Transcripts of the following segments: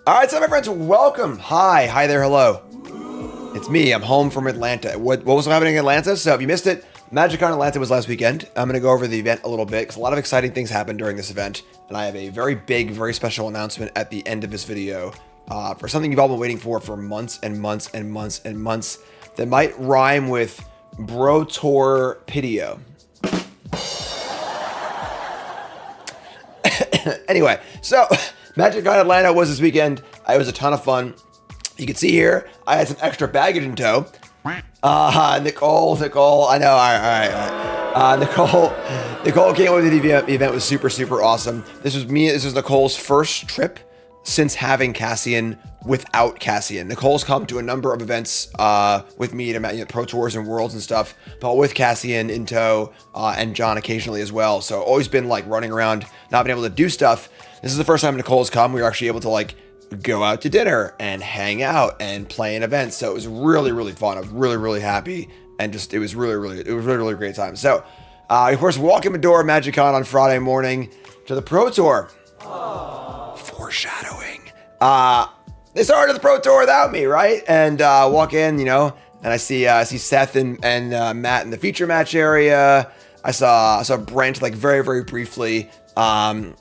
All right, so my friends, welcome. Hi there, hello. It's me. I'm home from Atlanta. What was happening in Atlanta? So if you missed it, MagicCon Atlanta was last weekend. I'm going to go over the event a little bit because a lot of exciting things happened during this event, and I have a very big, very special announcement at the end of this video for something you've all been waiting for months and months and months and months that might rhyme with Bro Tour PTQ. Anyway, so MagicCon Atlanta was this weekend. It was a ton of fun. You can see here, I had some extra baggage in tow. Nicole, I know, all right. Nicole came over to the event. The event was super awesome. This was Nicole's first trip since having Cassian without Cassian. Nicole's come to a number of events with me to Pro Tours and Worlds and stuff, but with Cassian in tow and John occasionally as well. So always been like running around, not being able to do stuff. This is the first time Nicole's come. We were actually able to like go out to dinner and hang out and play in events. So it was really fun. I was really happy, and just it was really great time. So of course, walk in the door of MagicCon on Friday morning to the Pro Tour. Foreshadowing. They started the Pro Tour without me, right? And walk in, and I see Seth and Matt in the feature match area. I saw Brent like very briefly. And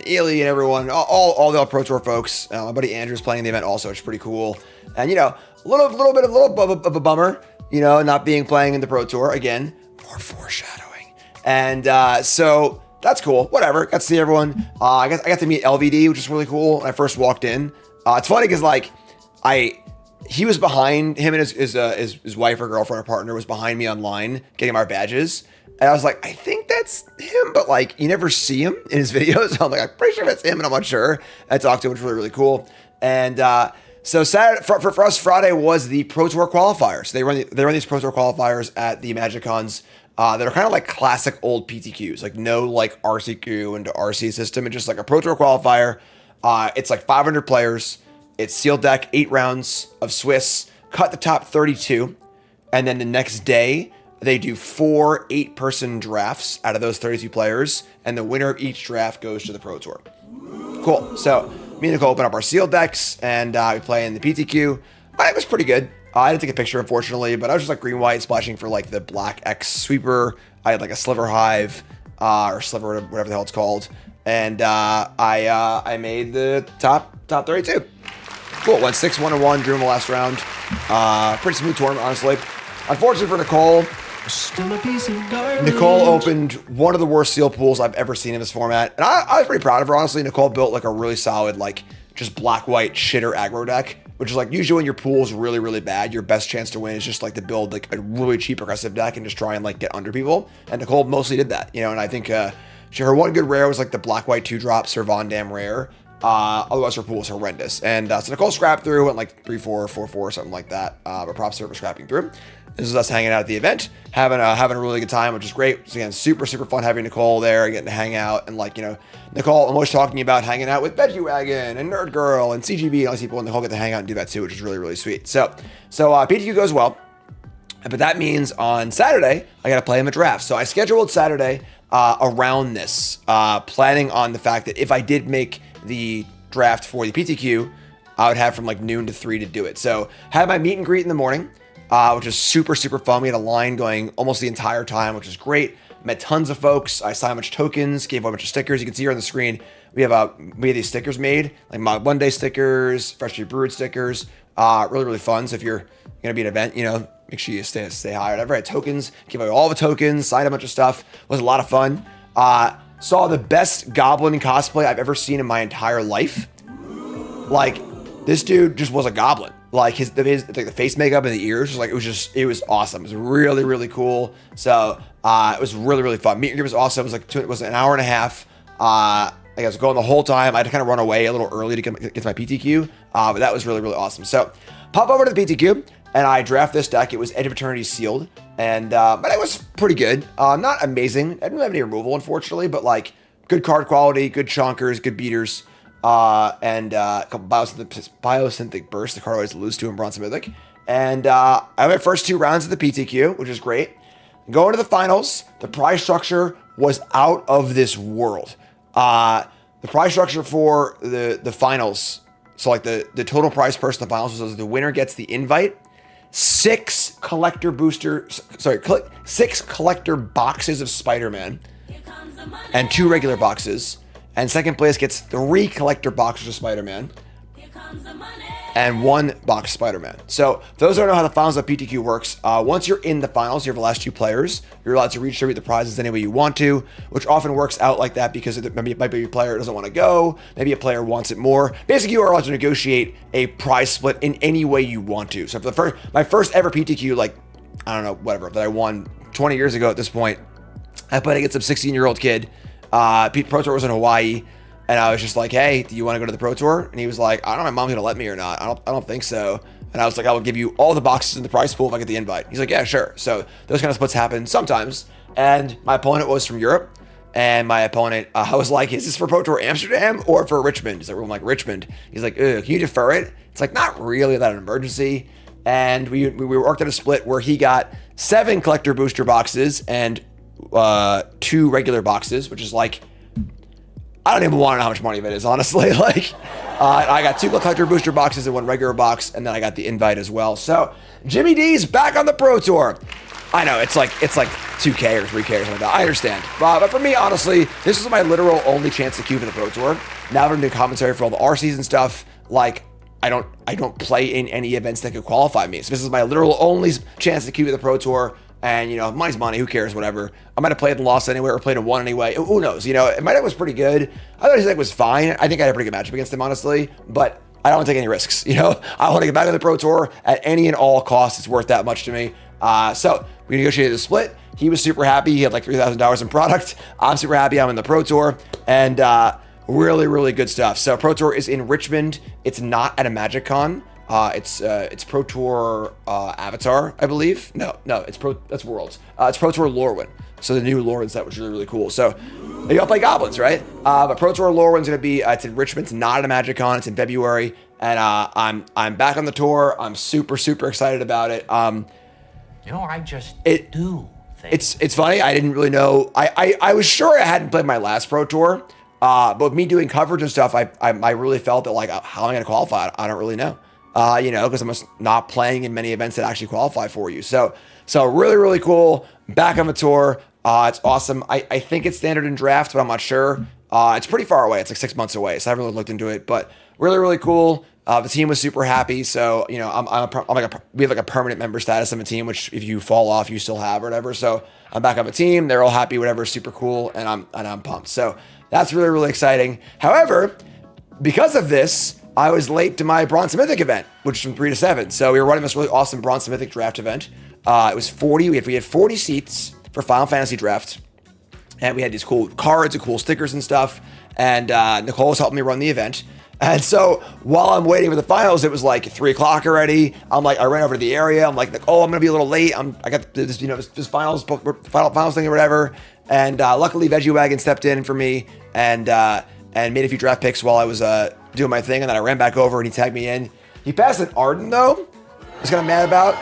Ely and everyone, all the Pro Tour folks. My buddy Andrew's playing in the event also, which is pretty cool. And a little bit of a bummer, not playing in the Pro Tour again. More foreshadowing. And so that's cool. Whatever. Got to see everyone. I got to meet LVD, which is really cool. When I first walked in, it's funny because he was behind him and his wife or girlfriend or partner was behind me online getting our badges. And I was like, I think that's him, but you never see him in his videos. So I'm like, I'm pretty sure that's him, and I'm not sure. I talked to him, which was really cool. And so Saturday for us, Friday was the Pro Tour Qualifier. So they run these Pro Tour Qualifiers at the MagicCons that are kind of like classic old PTQs, like no RCQ into RC system. It's just like a Pro Tour Qualifier. It's like 500 players. It's sealed deck, 8 rounds of Swiss, cut the top 32, and then the next day they do 4 8-person drafts out of those 32 players, and the winner of each draft goes to the Pro Tour. Cool. So me and Nicole open up our sealed decks, and we play in the PTQ. It was pretty good. I didn't take a picture, unfortunately, but I was just like green-white splashing for like the Black X sweeper. I had like a Sliver Hive, or Sliver, whatever the hell it's called, and I made the top 32. Cool. Went 6-1-1, drew in the last round. Pretty smooth tournament, honestly. Unfortunately for Nicole opened one of the worst seal pools I've ever seen in this format, and I was pretty proud of her, honestly. Nicole built like a really solid, just black-white shitter aggro deck, which is usually when your pool is really bad, your best chance to win is just to build a really cheap aggressive deck and just try and get under people. And Nicole mostly did that, and I think her one good rare was the black-white 2-drop Sir Von Dam rare. Otherwise her pool was horrendous. And so Nicole scrapped through, went 3-4, 4-4, something like that. But props to her for scrapping through. This is us hanging out at the event, having a really good time, which is great. So again, super fun having Nicole there, getting to hang out, and Nicole, I'm always talking about hanging out with Veggie Wagon and Nerd Girl and CGB and all these people, and Nicole get to hang out and do that too, which is really sweet. So PTQ goes well, but that means on Saturday I got to play in the draft. So I scheduled Saturday around this, planning on the fact that if I did make the draft for the PTQ, I would have from noon to 3 to do it. So had my meet and greet in the morning, which is super fun. We had a line going almost the entire time, which is great. Met tons of folks. I signed a bunch of tokens, gave a bunch of stickers. You can see here on the screen, we have these stickers made, like Mod One Day stickers, freshly brewed stickers. Really fun. So if you're gonna be at an event, make sure you stay high or whatever. I had tokens, give away all the tokens, signed a bunch of stuff. It was a lot of fun. Saw the best goblin cosplay I've ever seen in my entire life. This dude just was a goblin. The face makeup and the ears, it was awesome. It was really cool. So it was really fun. Meet and greet was awesome. It was an hour and a half. I was going the whole time. I had to kind of run away a little early to get to my PTQ, but that was really awesome. So pop over to the PTQ, and I draft this deck. It was Edge of Eternity sealed, and but it was pretty good. Not amazing. I didn't have any removal, unfortunately, but good card quality, good chonkers, good beaters. And a couple biosynthetic bursts, the card always lose to in Bronze Mythic. And I had my first 2 rounds of the PTQ, which is great. Going to the finals, the prize structure was out of this world. the prize structure for the finals. So like the total prize purse in the finals is the winner gets the invite, 6 collector boxes of Spider-Man, and 2 regular boxes. And second place gets 3 collector boxes of Spider-Man and 1 box Spider-Man. So those don't know how the finals of PTQ works. Once you're in the finals, you have the last 2 players. You're allowed to redistribute the prizes any way you want to, which often works out like that because maybe it might be a player doesn't want to go. Maybe a player wants it more. Basically, you are allowed to negotiate a prize split in any way you want to. So for my first ever PTQ, like, I don't know, whatever, that I won 20 years ago at this point, I played against some 16-year-old kid. Pro Tour was in Hawaii. And I was just like, hey, do you want to go to the Pro Tour? And he was like, I don't know if my mom's going to let me or not. I don't think so. And I was like, I will give you all the boxes in the prize pool if I get the invite. He's like, yeah, sure. So those kind of splits happen sometimes. And my opponent was from Europe. And my opponent, I was like, is this for Pro Tour Amsterdam or for Richmond? He's like, well, I'm like, Richmond. He's like, can you defer it? It's like, not really that an emergency. And we worked at a split where he got 7 collector booster boxes and 2 regular boxes, which is like, I don't even want to know how much money it is, honestly. Like, I got 2 collector booster boxes and 1 regular box, and then I got the invite as well. So, Jimmy D's back on the Pro Tour. I know, it's like 2K or 3K or something like that. I understand. But for me, honestly, this is my literal only chance to queue for the Pro Tour. Now that I'm doing commentary for all the R-season stuff, like, I don't play in any events that could qualify me. So this is my literal only chance to queue for the Pro Tour. And, you know, money's money, who cares, whatever. I might have played and lost anyway or played and won anyway. Who knows? You know, my deck was pretty good. I thought his deck was fine. I think I had a pretty good matchup against him, honestly. But I don't want to take any risks, you know? I want to get back on the Pro Tour at any and all costs. It's worth that much to me. So we negotiated a split. He was super happy. He had like $3,000 in product. I'm super happy I'm in the Pro Tour. And really, really good stuff. So Pro Tour is in Richmond. It's not at a MagicCon. It's Pro Tour Avatar, I believe. No, that's Worlds. It's Pro Tour Lorwyn. So the new Lorwyn set was really, really cool. So you all play Goblins, right? But Pro Tour Lorwyn's gonna be it's in Richmond. It's not at a MagicCon. It's in February, and I'm back on the tour. I'm super, super excited about it. You know, I just do things. It's funny. I didn't really know. I was sure I hadn't played my last Pro Tour, but with me doing coverage and stuff, I really felt that like how am I gonna qualify? I don't really know. You know, because I'm just not playing in many events that actually qualify for you. So really, really cool. Back on the tour. It's awesome. I think it's standard in draft, but I'm not sure. It's pretty far away. It's like 6 months away. So I haven't really looked into it, but really, really cool. The team was super happy. So, you know, we have like a permanent member status on the team, which if you fall off, you still have or whatever. So I'm back on the team. They're all happy, whatever, super cool. And I'm pumped. So that's really, really exciting. However, because of this, I was late to my Bronze Mythic event, which is from 3 to 7. So we were running this really awesome Bronze Mythic draft event. It was 40. We had 40 seats for Final Fantasy draft. And we had these cool cards and cool stickers and stuff. And Nicole was helping me run the event. And so while I'm waiting for the finals, it was like 3 o'clock already. I ran over to the area. I'm like, oh, I'm going to be a little late. I got this, you know, this finals thing or whatever. And luckily, Veggie Wagon stepped in for me and made a few draft picks while I was doing my thing, and then I ran back over and he tagged me in. He passed an Arden though. I was kind of mad about.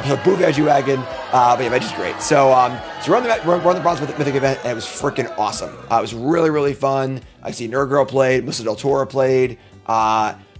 So boo Veggie Wagon. But yeah, Veggie's great. So run the Bronze Mythic event, and it was freaking awesome. It was really, really fun. I see Nerd Girl played, Musa Del Toro played.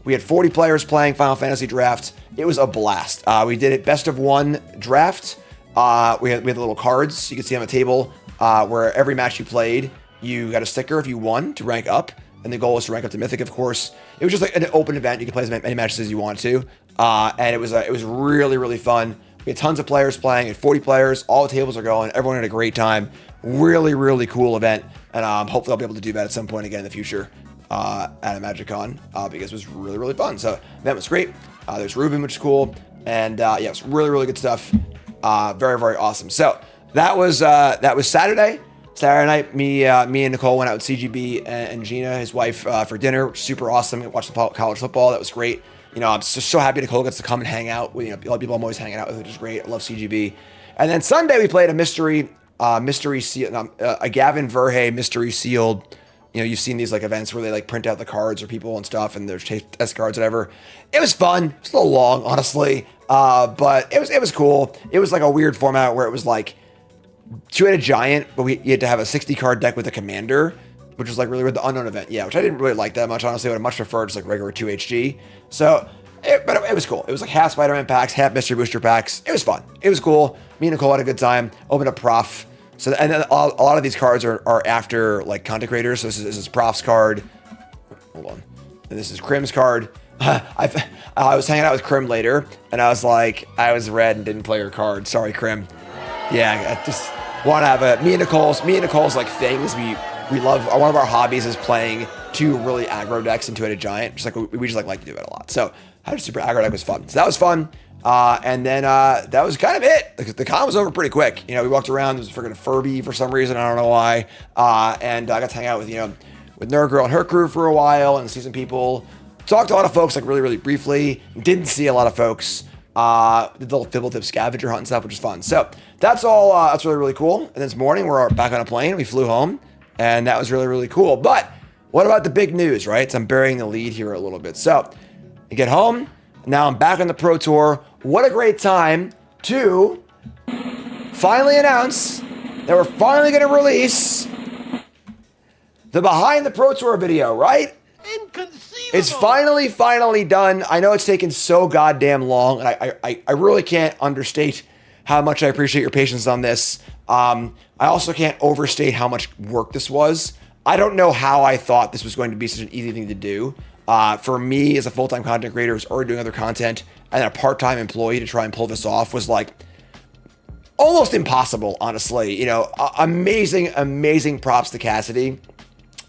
We had 40 players playing Final Fantasy draft. It was a blast. We did it best of 1 draft. We had the little cards you can see on the table where every match you played, you got a sticker if you won to rank up. And the goal was to rank up to Mythic, of course. It was just like an open event. You could play as many matches as you wanted to. And it was really, really fun. We had tons of players playing, at 40 players. All the tables are going. Everyone had a great time. Really, really cool event. And hopefully I'll be able to do that at some point again in the future at a MagicCon because it was really, really fun. So the event was great. There's Ruben, which is cool. And yeah, it's really, really good stuff. Very, very awesome. So that was Saturday. Saturday night, me and Nicole went out with CGB and Gina, his wife, for dinner. Super awesome. We watched the college football. That was great. You know, I'm just so happy Nicole gets to come and hang out with, you know, a lot of people I'm always hanging out with, which is great. I love CGB. And then Sunday we played a mystery seal, a Gavin Verhey mystery sealed. You know, you've seen these like events where they like print out the cards or people and stuff, and there's test cards, whatever. It was fun. It's a little long, honestly, but it was cool. It was like a weird format where it was like 2-headed giant, but you had to have a 60 card deck with a commander. which was like really weird. The unknown event, yeah, which I didn't really like that much. Honestly, I would have much preferred just like regular 2HG. So, but it was cool. It was like half Spider-Man packs, half Mystery Booster packs. It was fun. It was cool. Me and Nicole had a good time. Opened up Prof. So, and then a lot of these cards are after like content creators. So this is Prof's card. Hold on. And this is Krim's card. I was hanging out with Krim later, and I was like, I was red and didn't play your card. Sorry, Krim. Yeah, I just want to have me and Nicole's like thing is we love, one of our hobbies is playing 2 really aggro decks into a giant. Just like we just like to do it a lot. So having a super aggro deck was fun. So that was fun. And then that was kind of it. The con was over pretty quick. You know, we walked around. There was a freaking Furby for some reason. I don't know why. And I got to hang out with, you know, with Nerd Girl and her crew for a while and see some people. Talked to a lot of folks like really, really briefly. Didn't see a lot of folks. Did the little Fibble Tip scavenger hunt and stuff, which is fun. So that's all. That's really, really cool. And this morning we're back on a plane. We flew home, and that was really, really cool. But what about the big news, right? So I'm burying the lead here a little bit. So I get home. Now I'm back on the Pro Tour. What a great time to finally announce that we're finally going to release the Behind the Pro Tour video, right? Inconceivable. It's finally done. I know it's taken so goddamn long, and I really can't understate how much I appreciate your patience on this. I also can't overstate how much work this was. I don't know how I thought this was going to be such an easy thing to do. For me, as a full-time content creator who's already doing other content, and then a part-time employee to try and pull this off was like almost impossible, honestly. You know, amazing props to Cassidy.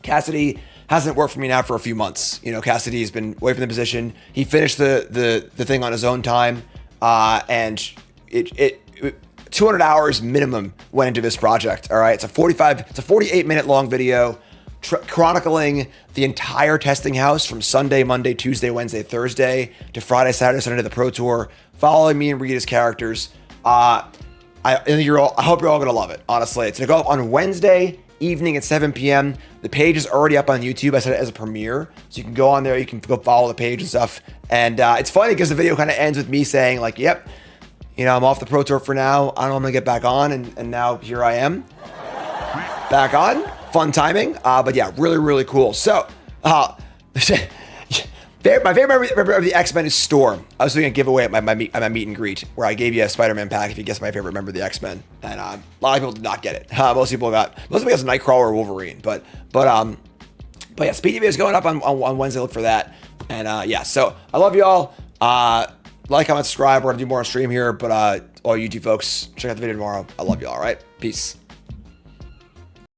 Cassidy hasn't worked for me now for a few months. You know, Cassidy has been away from the position. He finished the thing on his own time, and it 200 hours minimum went into this project. All right, it's a 48-minute long video chronicling the entire testing house from Sunday, Monday, Tuesday, Wednesday, Thursday to Friday, Saturday, Sunday to the Pro Tour, following me and Rita's characters. I hope you're all gonna love it. Honestly, it's gonna go up on Wednesday evening at 7 p.m. The page is already up on YouTube. I set it as a premiere, so you can go on there. You can go follow the page and stuff. And it's funny because the video kind of ends with me saying like, "Yep, you know, I'm off the Pro Tour for now. I don't know when I'm gonna get back on." And now here I am, back on. Fun timing. But yeah, really cool. So, my favorite member of the X-Men is Storm. I was doing a giveaway at my meet and greet where I gave you a Spider-Man pack if you guessed my favorite member of the X-Men, and a lot of people did not get it. Most people got Nightcrawler or Wolverine, but yeah, speed video is going up on Wednesday. Look for that, and yeah. So I love y'all. Like, comment, subscribe. We're gonna do more on stream here, but all YouTube folks, check out the video tomorrow. I love y'all. All right, peace.